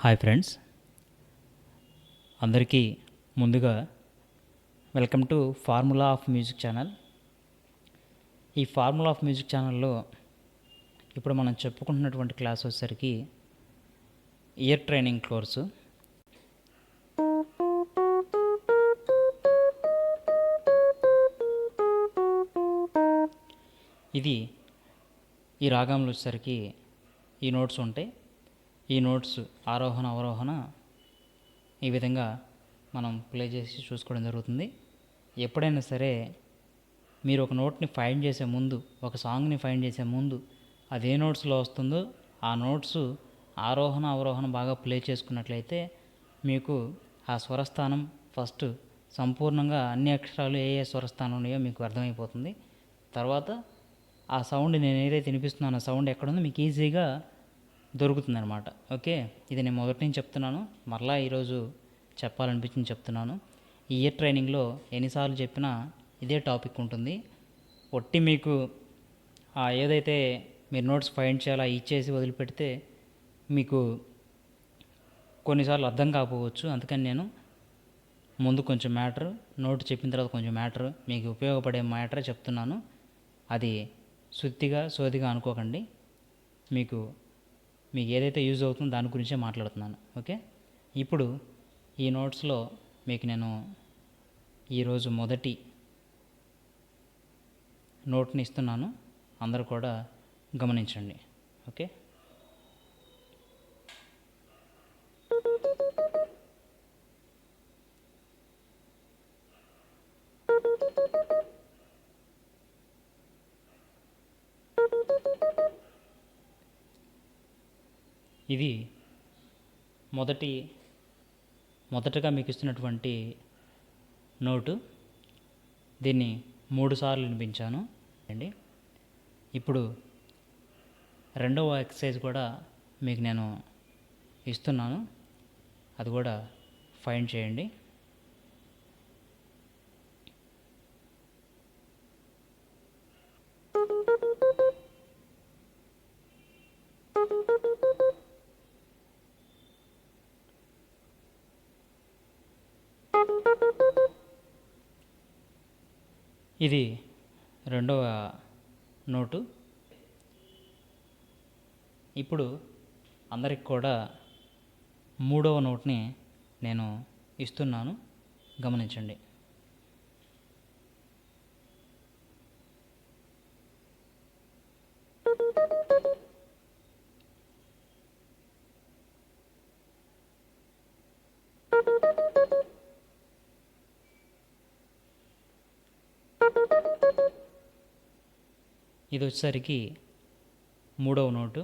Hi friends, అందరికీ ముందుగా welcome to formula of music channel. ఈ ఫార్ములా ఆఫ్ మ్యూజిక్ ఛానల్లో ఇప్పుడు మనం చెప్పుకుంటున్నటువంటి క్లాస్ వచ్చేసరికి ఇయర్ ట్రైనింగ్ కోర్సు. ఇది ఈ రాగంలో వచ్చేసరికి ఈ నోట్స్ ఉంటాయి. ఈ నోట్స్ ఆరోహణ అవరోహణ ఈ విధంగా మనం ప్లే చేసి చూసుకోవడం జరుగుతుంది. ఎప్పుడైనా సరే మీరు ఒక నోట్ని ఫైండ్ చేసే ముందు, ఒక సాంగ్ని ఫైండ్ చేసే ముందు అది ఏ నోట్స్లో వస్తుందో ఆ నోట్స్ ఆరోహణ అవరోహణ బాగా ప్లే చేసుకున్నట్లయితే మీకు ఆ స్వరస్థానం ఫస్ట్ సంపూర్ణంగా అన్ని అక్షరాలు ఏ స్వరస్థానం ఉన్నాయో మీకు అర్థమైపోతుంది. తర్వాత ఆ సౌండ్ నేను ఏదైతే వినిపిస్తున్నానో సౌండ్ ఎక్కడుందో మీకు ఈజీగా దొరుకుతుందనమాట. ఓకే, ఇది నేను మొదటి నుంచి చెప్తున్నాను, మరలా ఈరోజు చెప్పాలనిపించింది చెప్తున్నాను. ఈ ఇయర్ ట్రైనింగ్లో ఎన్నిసార్లు చెప్పినా ఇదే టాపిక్ ఉంటుంది. ఒట్టి మీకు ఏదైతే మీరు నోట్స్ ఫైండ్ చేయాలో ఇచ్చేసి వదిలిపెడితే మీకు కొన్నిసార్లు అర్థం కాకపోవచ్చు. అందుకని నేను ముందు కొంచెం మ్యాటర్, నోట్ చెప్పిన తర్వాత కొంచెం మ్యాటర్, మీకు ఉపయోగపడే మ్యాటరే చెప్తున్నాను. అది సుత్తిగా సోదిగా అనుకోకండి. మీకు ఏదైతే యూజ్ అవుతుందో దాని గురించే మాట్లాడుతున్నాను. ఓకే, ఇప్పుడు ఈ నోట్స్లో మీకు నేను ఈరోజు మొదటి నోట్ని ఇస్తున్నాను, అందరూ కూడా గమనించండి. ఓకే, ఇది మొదటగా మీకు ఇస్తున్నటువంటి నోటు. దీన్ని 3 సార్లు వినిపించాను అండి. ఇప్పుడు రెండవ ఎక్సర్సైజ్ కూడా మీకు నేను ఇస్తున్నాను, అది కూడా ఫైండ్ చేయండి. ఇది రెండవ నోటు. ఇప్పుడు అందరికి కూడా మూడవ నోట్ని నేను ఇస్తున్నాను, గమనించండి. ఇది వచ్చేసరికి మూడవ నోటు.